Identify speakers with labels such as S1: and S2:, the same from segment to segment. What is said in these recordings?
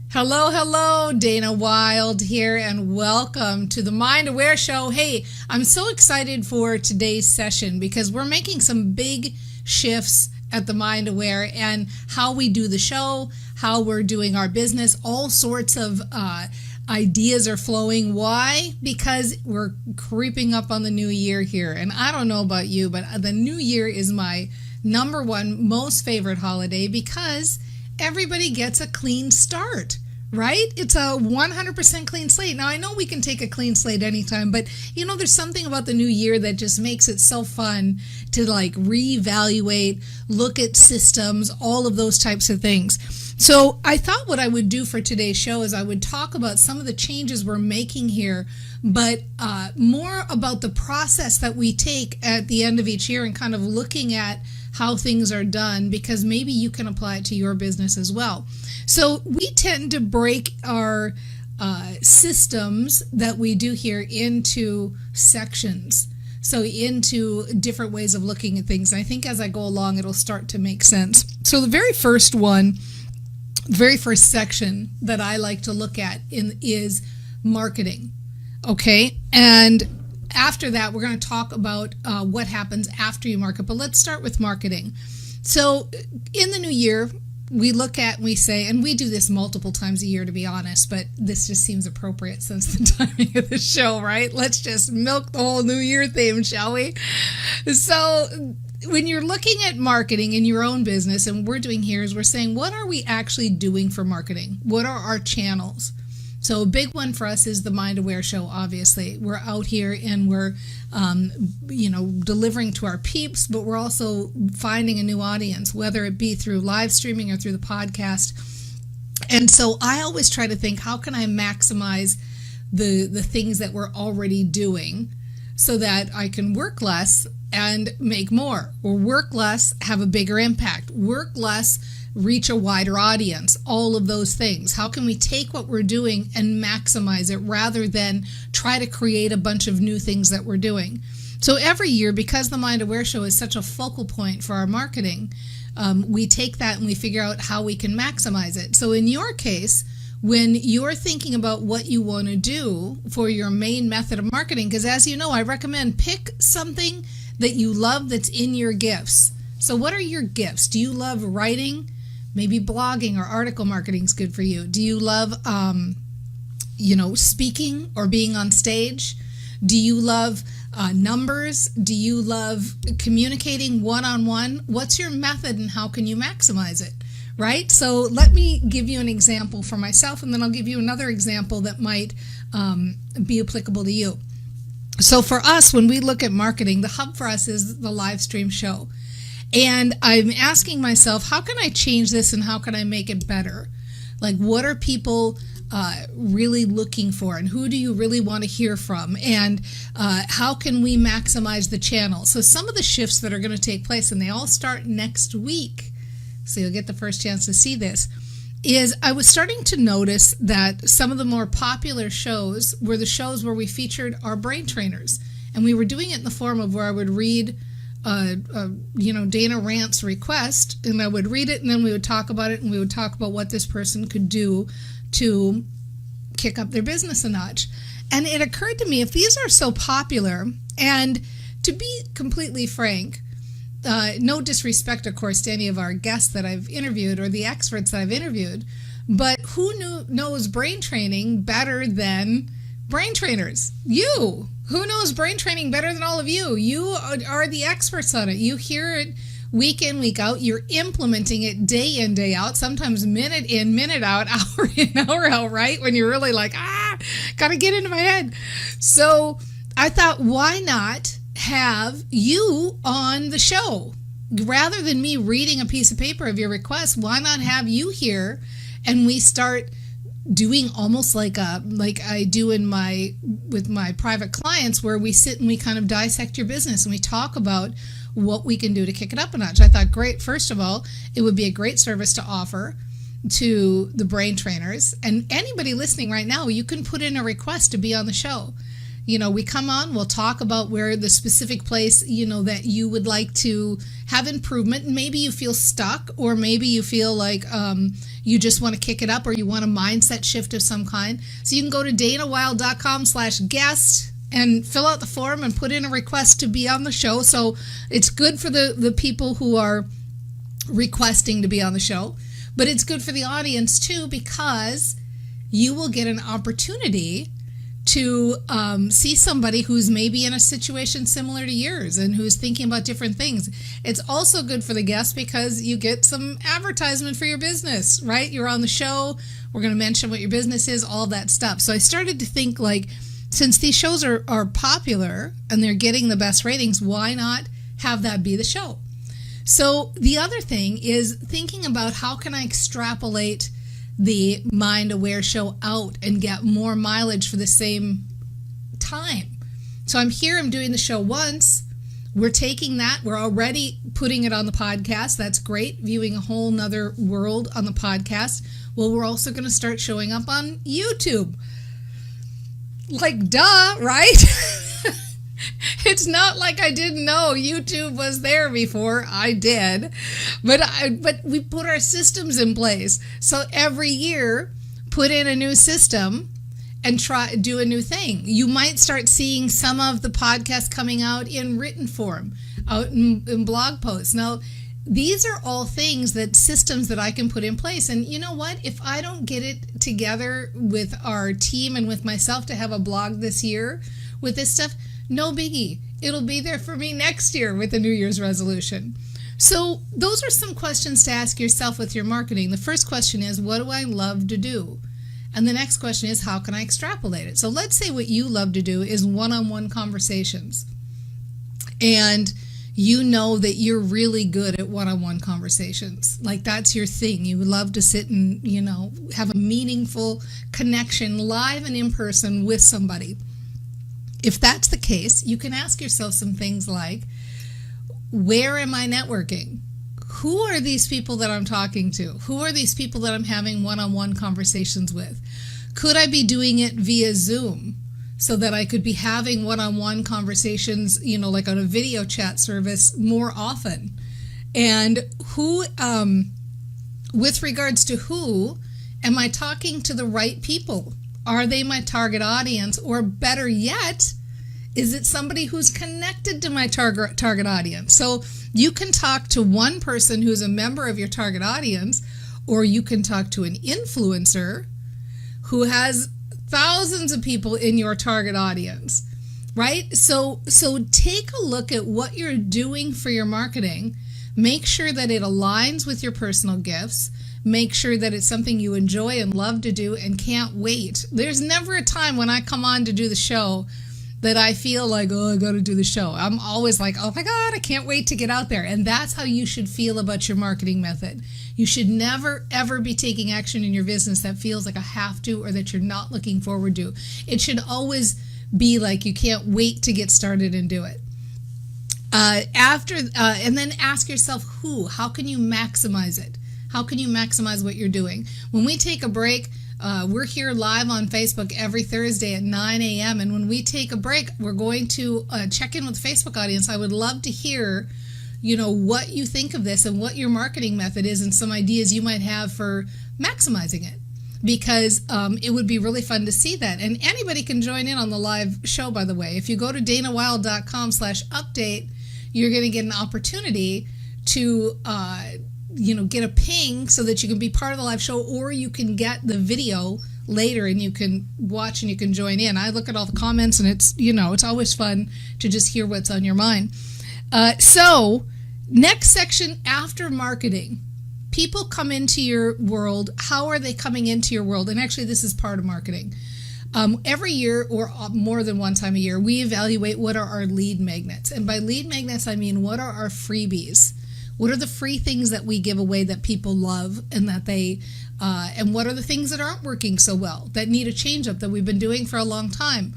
S1: Hello, hello, Dana Wilde here, and welcome to the Mind Aware Show. Hey, I'm so excited for today's session because we're making some big shifts at the Mind Aware and how we do the show, how we're doing our business, all sorts of ideas are flowing. Why? Because we're creeping up on the new year here. And I don't know about you, but the new year is my number one most favorite holiday because everybody gets a clean start, right? It's a 100% clean slate. Now, I know we can take a clean slate anytime, but there's something about the new year that just makes it so fun to reevaluate, look at systems, all of those types of things. So I thought what I would do for today's show is I would talk about some of the changes we're making here, but more about the process that we take at the end of each year and kind of looking at how things are done, because maybe you can apply it to your business as well. So we tend to break our systems that we do here into sections. So into different ways of looking at things. And I think as I go along, it'll start to make sense. So the very first section that I like to look at is marketing. Okay. And after that, we're going to talk about what happens after you market. But let's start with marketing. So in the new year, we look at, we say, and we do this multiple times a year, to be honest, but this just seems appropriate since the timing of the show, right? Let's just milk the whole new year theme, shall we? So when you're looking at marketing in your own business, and what we're doing here is we're saying, what are we actually doing for marketing? What are our channels? So a big one for us is the Mind Aware Show, obviously. We're out here and we're, delivering to our peeps, but we're also finding a new audience, whether it be through live streaming or through the podcast. And so I always try to think, how can I maximize the things that we're already doing so that I can work less and make more, or work less, have a bigger impact, work less, reach a wider audience, all of those things. How can we take what we're doing and maximize it rather than try to create a bunch of new things that we're doing? So every year, because the Mind Aware Show is such a focal point for our marketing, we take that and we figure out how we can maximize it. So in your case, when you're thinking about what you want to do for your main method of marketing, because as you know, I recommend pick something that you love that's in your gifts. So what are your gifts? Do you love writing? Maybe blogging or article marketing is good for you. Do you love, speaking or being on stage? Do you love numbers? Do you love communicating one-on-one? What's your method and how can you maximize it, right? So let me give you an example for myself, and then I'll give you another example that might be applicable to you. So for us, when we look at marketing, the hub for us is the live stream show. And I'm asking myself, how can I change this and how can I make it better? What are people really looking for, and who do you really want to hear from? And how can we maximize the channel? So some of the shifts that are going to take place, and they all start next week, so you'll get the first chance to see this, is I was starting to notice that some of the more popular shows were the shows where we featured our brain trainers. And we were doing it in the form of where I would read Dana Rant's request, and I would read it, and then we would talk about it, and we would talk about what this person could do to kick up their business a notch. And it occurred to me, if these are so popular, and to be completely frank, no disrespect, of course, to any of our guests that I've interviewed or the experts that I've interviewed, but who knows brain training better than brain trainers? You. Who knows brain training better than all of you? You are the experts on it. You hear it week in, week out. You're implementing it day in, day out, sometimes minute in, minute out, hour in, hour out, right? When you're really got to get into my head. So I thought, why not have you on the show? Rather than me reading a piece of paper of your request, why not have you here and we start doing almost like I do with my private clients, where we sit and we kind of dissect your business and we talk about what we can do to kick it up a notch. I thought, great, first of all, it would be a great service to offer to the brain trainers. And anybody listening right now, you can put in a request to be on the show. we come on, we'll talk about where the specific place, that you would like to have improvement. Maybe you feel stuck, or maybe you feel like you just want to kick it up, or you want a mindset shift of some kind. So you can go to danawilde.com/guest and fill out the form and put in a request to be on the show. So it's good for the people who are requesting to be on the show, but it's good for the audience too, because you will get an opportunity to see somebody who's maybe in a situation similar to yours and who's thinking about different things. It's also good for the guest because you get some advertisement for your business, right? You're on the show. We're going to mention what your business is, all that stuff. So I started to think, like, since these shows are popular and they're getting the best ratings, why not have that be the show? So the other thing is thinking about how can I extrapolate the Mind Aware show out and get more mileage for the same time. So I'm doing the show once. We're taking that. We're already putting it on the podcast. That's great. Viewing a whole nother world on the podcast. Well, we're also going to start showing up on YouTube. Like, duh, right? It's not like I didn't know YouTube was there before. I did. But we put our systems in place. So every year, put in a new system and do a new thing. You might start seeing some of the podcasts coming out in written form, out in blog posts. Now, these are all systems that I can put in place. And you know what? If I don't get it together with our team and with myself to have a blog this year with this stuff, no biggie. It'll be there for me next year with a New Year's resolution. So those are some questions to ask yourself with your marketing. The first question is, what do I love to do? And the next question is, how can I extrapolate it? So let's say what you love to do is one-on-one conversations. And you know that you're really good at one-on-one conversations. Like, that's your thing. You would love to sit and, have a meaningful connection live and in person with somebody. If that's the case, you can ask yourself some things like, where am I networking? Who are these people that I'm talking to? Who are these people that I'm having one-on-one conversations with? Could I be doing it via Zoom so that I could be having one-on-one conversations, like on a video chat service more often? And with regards to who, am I talking to the right people? Are they my target audience? Or better yet, is it somebody who's connected to my target audience? So you can talk to one person who's a member of your target audience, or you can talk to an influencer who has thousands of people in your target audience, right? So take a look at what you're doing for your marketing. Make sure that it aligns with your personal gifts. Make sure that it's something you enjoy and love to do and can't wait. There's never a time when I come on to do the show that I feel like, oh, I got to do the show. I'm always like, oh my God, I can't wait to get out there. And that's how you should feel about your marketing method. You should never, ever be taking action in your business that feels like a have to or that you're not looking forward to. It should always be like you can't wait to get started and do it. And then ask yourself how can you maximize it? How can you maximize what you're doing? When we take a break, we're here live on Facebook every Thursday at 9 a.m. And when we take a break, we're going to check in with the Facebook audience. I would love to hear, what you think of this and what your marketing method is and some ideas you might have for maximizing it. Because it would be really fun to see that. And anybody can join in on the live show, by the way. If you go to danawilde.com/update, you're going to get an opportunity to get a ping so that you can be part of the live show, or you can get the video later and you can watch and you can join in. I look at all the comments and it's always fun to just hear what's on your mind. So next section after marketing, people come into your world. How are they coming into your world? And actually this is part of marketing. Every year or more than one time a year, we evaluate what are our lead magnets. And by lead magnets, I mean, what are our freebies? What are the free things that we give away that people love and that and what are the things that aren't working so well, that need a change up that we've been doing for a long time?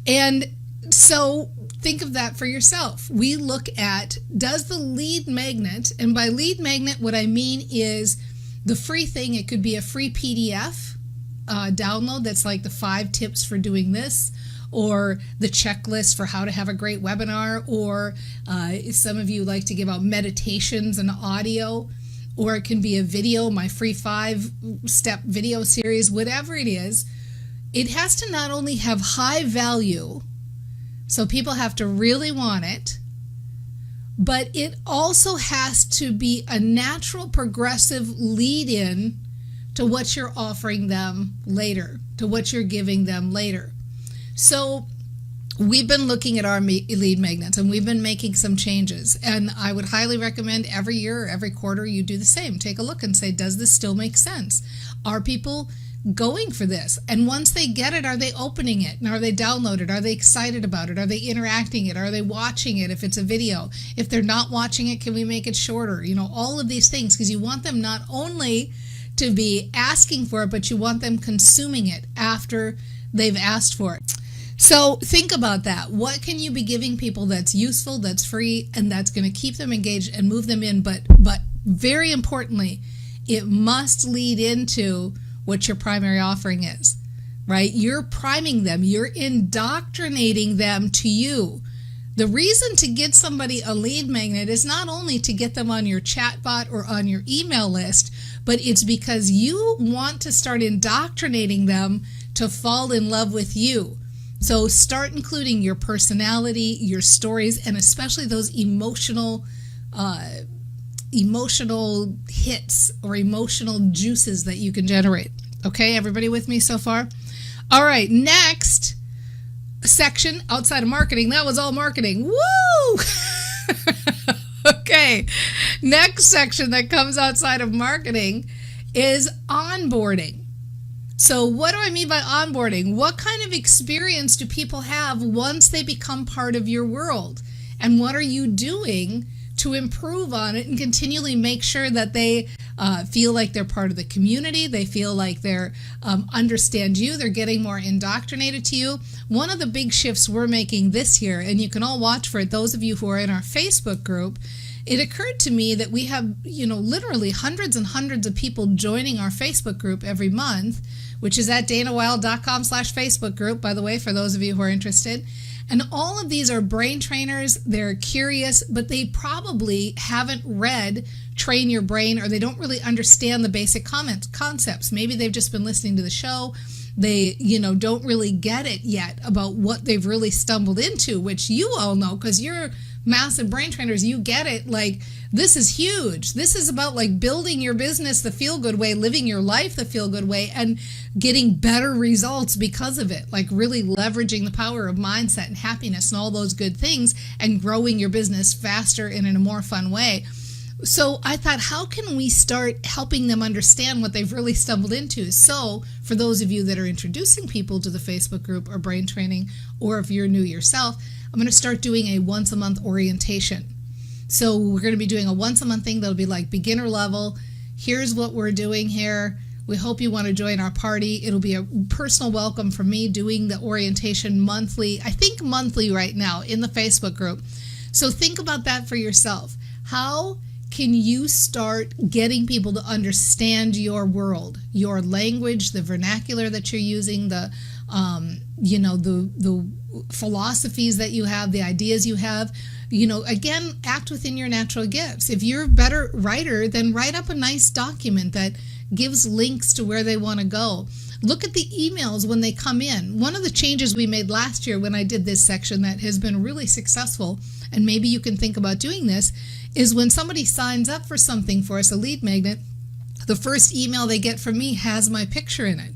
S1: And so think of that for yourself. We look at, does the lead magnet, and by lead magnet, what I mean is the free thing. It could be a free PDF download that's like the 5 tips for doing this, or the checklist for how to have a great webinar, or some of you like to give out meditations and audio, or it can be a video, my free 5-step video series, whatever it is. It has to not only have high value, so people have to really want it, but it also has to be a natural progressive lead-in to what you're offering them later, to what you're giving them later. So we've been looking at our lead magnets, and we've been making some changes, and I would highly recommend every year or every quarter you do the same. Take a look and say, does this still make sense? Are people going for this? And once they get it, are they opening it? And are they downloaded? Are they excited about it? Are they interacting it? Are they watching it if it's a video? If they're not watching it, can we make it shorter? All of these things, because you want them not only to be asking for it, but you want them consuming it after they've asked for it. So think about that. What can you be giving people that's useful, that's free, and that's going to keep them engaged and move them in? But very importantly, it must lead into what your primary offering is, right? You're priming them. You're indoctrinating them to you. The reason to get somebody a lead magnet is not only to get them on your chatbot or on your email list, but it's because you want to start indoctrinating them to fall in love with you. So start including your personality, your stories, and especially those emotional hits or emotional juices that you can generate. Okay, everybody with me so far? All right, next section outside of marketing. That was all marketing. Woo! Okay, next section that comes outside of marketing is onboarding. So what do I mean by onboarding? What kind of experience do people have once they become part of your world? And what are you doing to improve on it and continually make sure that they feel like they're part of the community, they feel like they're understand you, they're getting more indoctrinated to you? One of the big shifts we're making this year, and you can all watch for it, those of you who are in our Facebook group, it occurred to me that we have, literally hundreds and hundreds of people joining our Facebook group every month, which is at danawilde.com/Facebook group, by the way, for those of you who are interested. And all of these are brain trainers. They're curious, but they probably haven't read Train Your Brain, or they don't really understand the basic concepts. Maybe they've just been listening to the show. They, don't really get it yet about what they've really stumbled into, which you all know because you're massive brain trainers. You get it. Like, this is huge. This is about like building your business the feel-good way, living your life the feel-good way, and getting better results because of it. Like really leveraging the power of mindset and happiness and all those good things and growing your business faster and in a more fun way. So I thought, how can we start helping them understand what they've really stumbled into? So for those of you that are introducing people to the Facebook group or brain training, or if you're new yourself, I'm going to start doing a once-a-month orientation. So we're going to be doing a once-a-month thing that'll be like beginner level. Here's what we're doing here. We hope you want to join our party. It'll be a personal welcome from me doing the orientation monthly, I think monthly right now in the Facebook group. So think about that for yourself. How can you start getting people to understand your world, your language, the vernacular that you're using, the philosophies that you have, the ideas you have? Again, act within your natural gifts. If you're a better writer, then write up a nice document that gives links to where they want to go. Look at the emails when they come in. One of the changes we made last year when I did this section that has been really successful, and maybe you can think about doing this, is when somebody signs up for something for us, a lead magnet, the first email they get from me has my picture in it.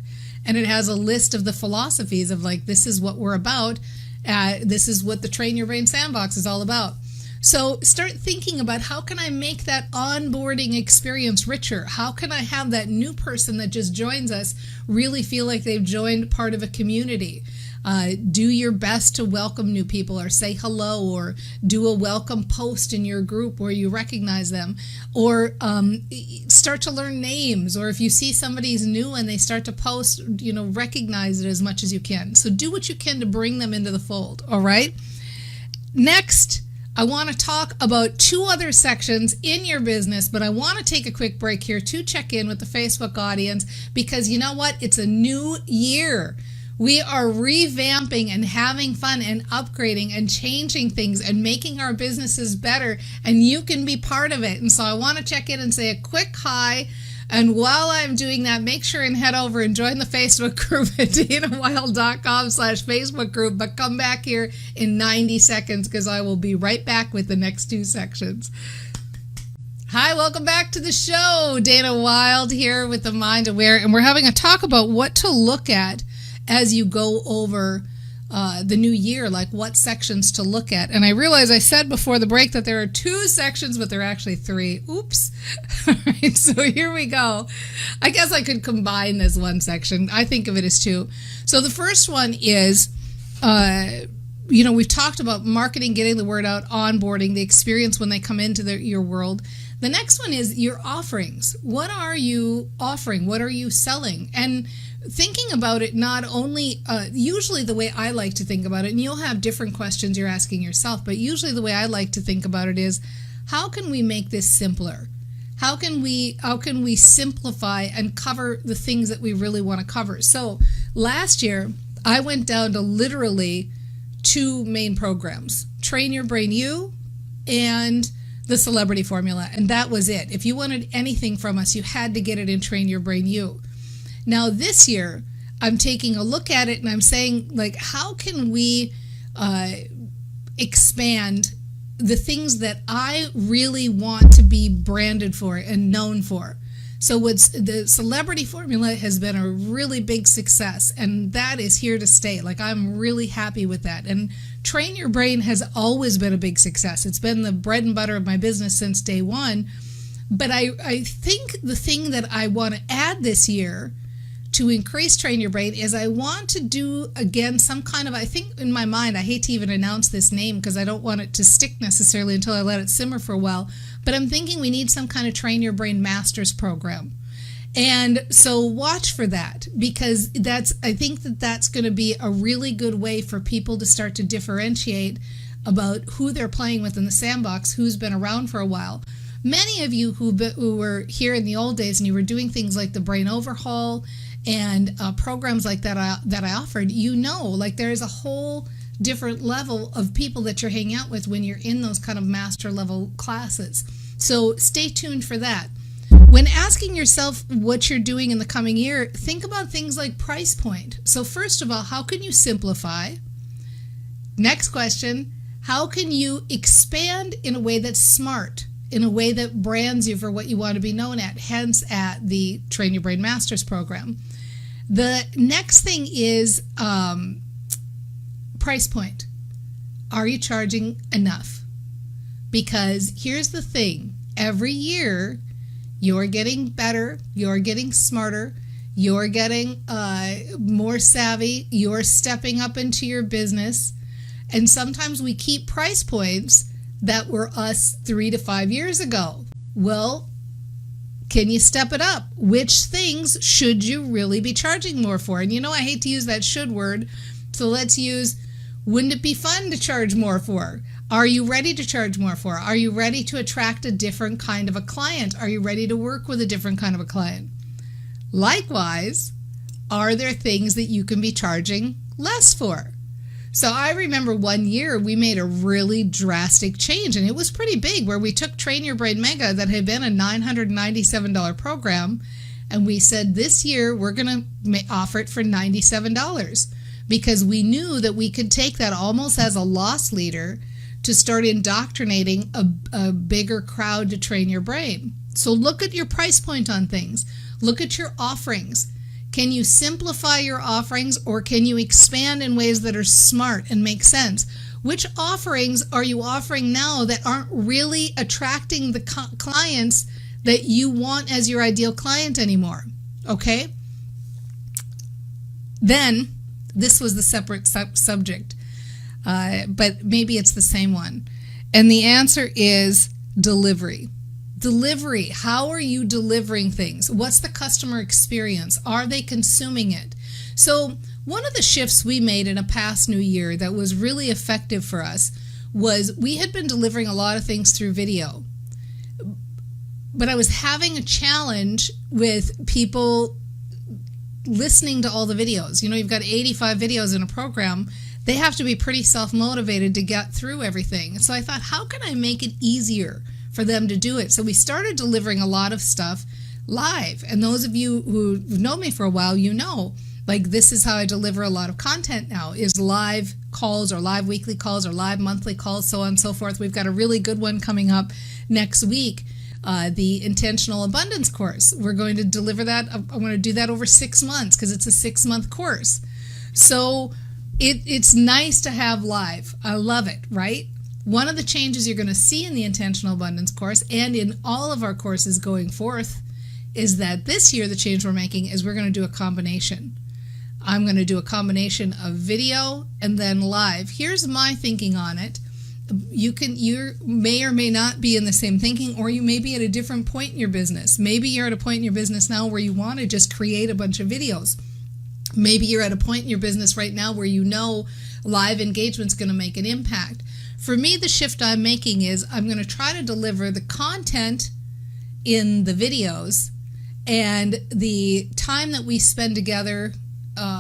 S1: And it has a list of the philosophies of like, this is what we're about. This is what the Train Your Brain Sandbox is all about. So start thinking about, how can I make that onboarding experience richer? How can I have that new person that just joins us really feel like they've joined part of a community? Do your best to welcome new people, or say hello, or do a welcome post in your group where you recognize them, or start to learn names, or if you see somebody's new and they start to post, recognize it as much as you can. So do what you can to bring them into the fold, all right? Next, I want to talk about 2 other sections in your business, but I want to take a quick break here to check in with the Facebook audience, because you know what? It's a new year. We are revamping and having fun and upgrading and changing things and making our businesses better, and you can be part of it. And so I want to check in and say a quick hi. And while I'm doing that, make sure and head over and join the Facebook group at danawilde.com/Facebook group. But come back here in 90 seconds because I will be right back with the next two sections. Hi, welcome back to the show. Dana Wilde here with the Mind Aware. And we're having a talk about what to look at as you go over the new year, like what sections to look at. And I realize I said before the break that there are 2 sections, but there are actually 3. Oops. All right, so here we go. I guess I could combine this one section. I think of it as 2. So the first one is, we've talked about marketing, getting the word out, onboarding, the experience when they come into your world. The next one is your offerings. What are you offering? What are you selling? And thinking about it not only, usually the way I like to think about it, and you'll have different questions you're asking yourself, but usually the way I like to think about it is, how can we make this simpler? How can we simplify and cover the things that we really want to cover? So last year, I went down to literally 2 main programs, Train Your Brain U and the Celebrity Formula, and that was it. If you wanted anything from us, you had to get it in Train Your Brain U. Now this year, I'm taking a look at it and I'm saying, like, how can we expand the things that I really want to be branded for and known for? So the Celebrity Formula has been a really big success, and that is here to stay. Like, I'm really happy with that. And Train Your Brain has always been a big success. It's been the bread and butter of my business since day one. But I think the thing that I want to add this year to increase Train Your Brain is I want to do, again, some kind of, I think in my mind, I hate to even announce this name because I don't want it to stick necessarily until I let it simmer for a while, but I'm thinking we need some kind of Train Your Brain Masters program. And so watch for that, because I think that's going to be a really good way for people to start to differentiate about who they're playing with in the sandbox, who's been around for a while. Many of you who were here in the old days and you were doing things like the Brain Overhaul and programs like that I offered, like there's a whole different level of people that you're hanging out with when you're in those kind of master level classes. So stay tuned for that. When asking yourself what you're doing in the coming year, think about things like price point. So first of all, how can you simplify? Next question, how can you expand in a way that's smart, in a way that brands you for what you want to be known at, hence at the Train Your Brain Masters program. The next thing is price point. Are you charging enough? Because here's the thing, every year you're getting better, you're getting smarter, you're getting more savvy, you're stepping up into your business, and sometimes we keep price points that were us 3 to 5 years ago. Well, can you step it up? Which things should you really be charging more for? And I hate to use that should word, so let's use, wouldn't it be fun to charge more for? Are you ready to charge more for? Are you ready to attract a different kind of a client? Are you ready to work with a different kind of a client? Likewise, are there things that you can be charging less for? So I remember one year we made a really drastic change, and it was pretty big, where we took Train Your Brain Mega that had been a $997 program, and we said this year we're going to offer it for $97 because we knew that we could take that almost as a loss leader to start indoctrinating a bigger crowd to train your brain. So look at your price point on things. Look at your offerings. Can you simplify your offerings, or can you expand in ways that are smart and make sense? Which offerings are you offering now that aren't really attracting the clients that you want as your ideal client anymore? Okay? Then, this was the separate subject, but maybe it's the same one. And the answer is delivery. Delivery. How are you delivering things? What's the customer experience? Are they consuming it? So one of the shifts we made in a past new year that was really effective for us was we had been delivering a lot of things through video. But I was having a challenge with people listening to all the videos. You've got 85 videos in a program. They have to be pretty self-motivated to get through everything. So I thought, how can I make it easier for them to do it? So we started delivering a lot of stuff live. And those of you who know me for a while, like this is how I deliver a lot of content now, is live calls or live weekly calls or live monthly calls, so on and so forth. We've got a really good one coming up next week, the Intentional Abundance course. We're going to deliver that. I'm going to do that over 6 months because it's a 6-month course. So it's nice to have live. I love it, right? One of the changes you're going to see in the Intentional Abundance course and in all of our courses going forth is that this year the change we're making is we're going to do a combination. I'm going to do a combination of video and then live. Here's my thinking on it. You may or may not be in the same thinking, or you may be at a different point in your business. Maybe you're at a point in your business now where you want to just create a bunch of videos. Maybe you're at a point in your business right now where live engagement's going to make an impact. For me, the shift I'm making is I'm going to try to deliver the content in the videos, and the time that we spend together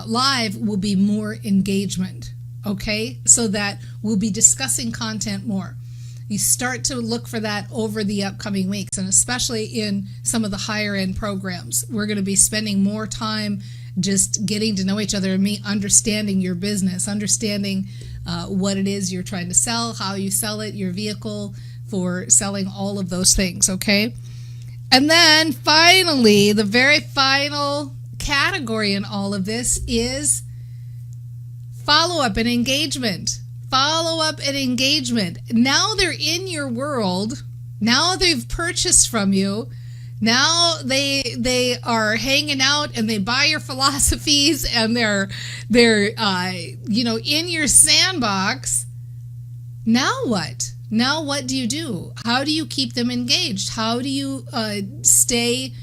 S1: live will be more engagement, okay? So that we'll be discussing content more. You start to look for that over the upcoming weeks, and especially in some of the higher end programs. We're going to be spending more time just getting to know each other and me understanding your business, understanding what it is you're trying to sell, how you sell it, your vehicle for selling all of those things, okay? And then finally, the very final category in all of this is follow-up and engagement. Follow-up and engagement. Now they're in your world. Now they've purchased from you. Now they are hanging out and they buy your philosophies and they're in your sandbox. Now what? Now what do you do? How do you keep them engaged? How do you stay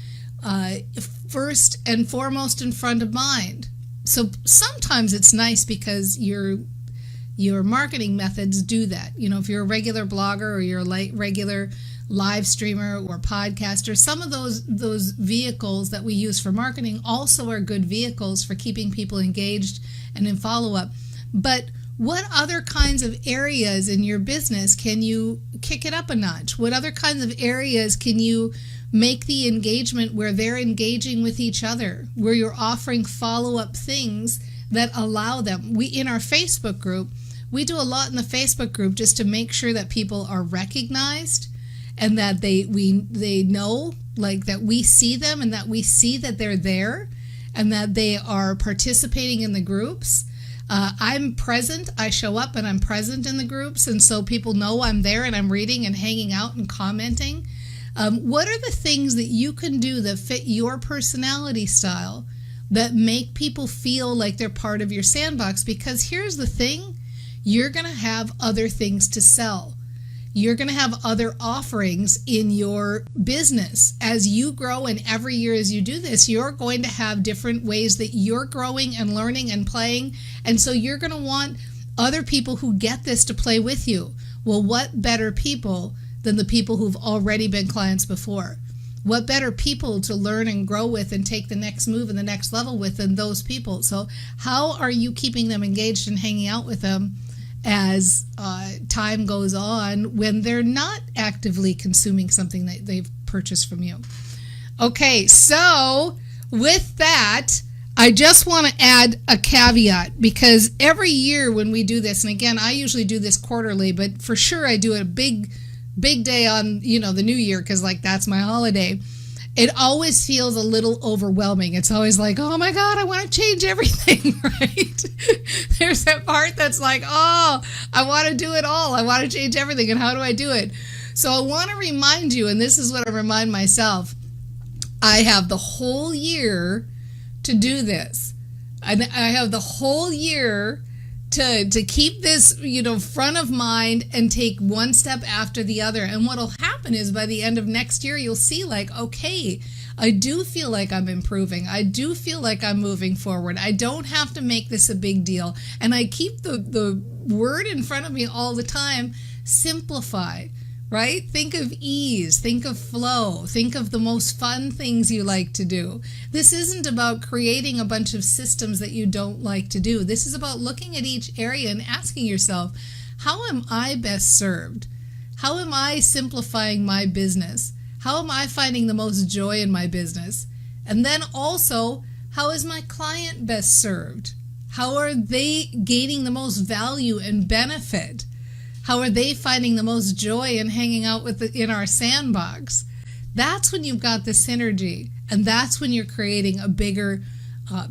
S1: first and foremost in front of mind? So sometimes it's nice because your marketing methods do that. If you're a regular blogger or you're a regular live streamer or podcaster, some of those vehicles that we use for marketing also are good vehicles for keeping people engaged and in follow-up. But what other kinds of areas in your business can you kick it up a notch? What other kinds of areas can you make the engagement where they're engaging with each other, where you're offering follow-up things that allow them? In our Facebook group, we do a lot in the Facebook group just to make sure that people are recognized and that they know, like, that we see them and that we see that they're there and that they are participating in the groups. I'm present. I show up and I'm present in the groups, and so people know I'm there and I'm reading and hanging out and commenting. What are the things that you can do that fit your personality style that make people feel like they're part of your sandbox? Because here's the thing, you're going to have other things to sell. You're going to have other offerings in your business. As you grow, and every year as you do this, you're going to have different ways that you're growing and learning and playing. And so you're going to want other people who get this to play with you. Well, what better people than the people who've already been clients before? What better people to learn and grow with and take the next move and the next level with than those people? So how are you keeping them engaged and hanging out with them as time goes on when they're not actively consuming something that they've purchased from you? Okay, so with that, I just want to add a caveat, because every year when we do this, and again, I usually do this quarterly, but for sure I do a big day on, the new year, because that's my holiday. It always feels a little overwhelming. It's always like, oh my God, I want to change everything, right? There's that part that's like, oh, I want to do it all. I want to change everything. And how do I do it? So I want to remind you, and this is what I remind myself, I have the whole year to do this. I have the whole year to keep this, front of mind and take one step after the other. And what'll happen is by the end of next year, you'll see okay, I do feel like I'm improving. I do feel like I'm moving forward. I don't have to make this a big deal. And I keep the word in front of me all the time, simplify. right? Think of ease, think of flow, think of the most fun things you like to do. This isn't about creating a bunch of systems that you don't like to do. This is about looking at each area and asking yourself, how am I best served? How am I simplifying my business? How am I finding the most joy in my business? And then also, how is my client best served? How are they gaining the most value and benefit? How are they finding the most joy in hanging out in our sandbox? That's when you've got the synergy, and that's when you're creating a bigger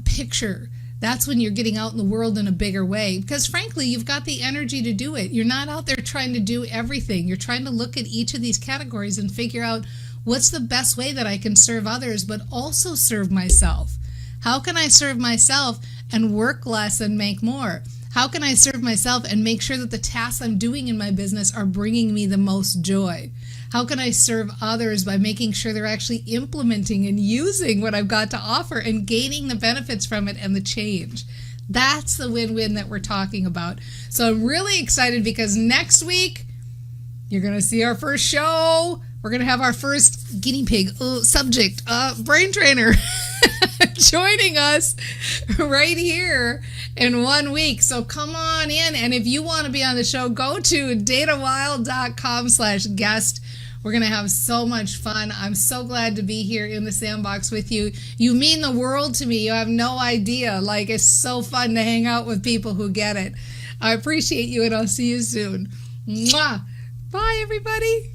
S1: picture. That's when you're getting out in the world in a bigger way, because frankly, you've got the energy to do it. You're not out there trying to do everything. You're trying to look at each of these categories and figure out what's the best way that I can serve others, but also serve myself. How can I serve myself and work less and make more? How can I serve myself and make sure that the tasks I'm doing in my business are bringing me the most joy? How can I serve others by making sure they're actually implementing and using what I've got to offer and gaining the benefits from it and the change? That's the win-win that we're talking about. So I'm really excited because next week, you're going to see our first show. We're going to have our first guinea pig subject, brain trainer, joining us right here in 1 week. So come on in. And if you want to be on the show, go to danawilde.com/guest. We're going to have so much fun. I'm so glad to be here in the sandbox with you. You mean the world to me. You have no idea. Like, it's so fun to hang out with people who get it. I appreciate you, and I'll see you soon. Mwah. Bye, everybody.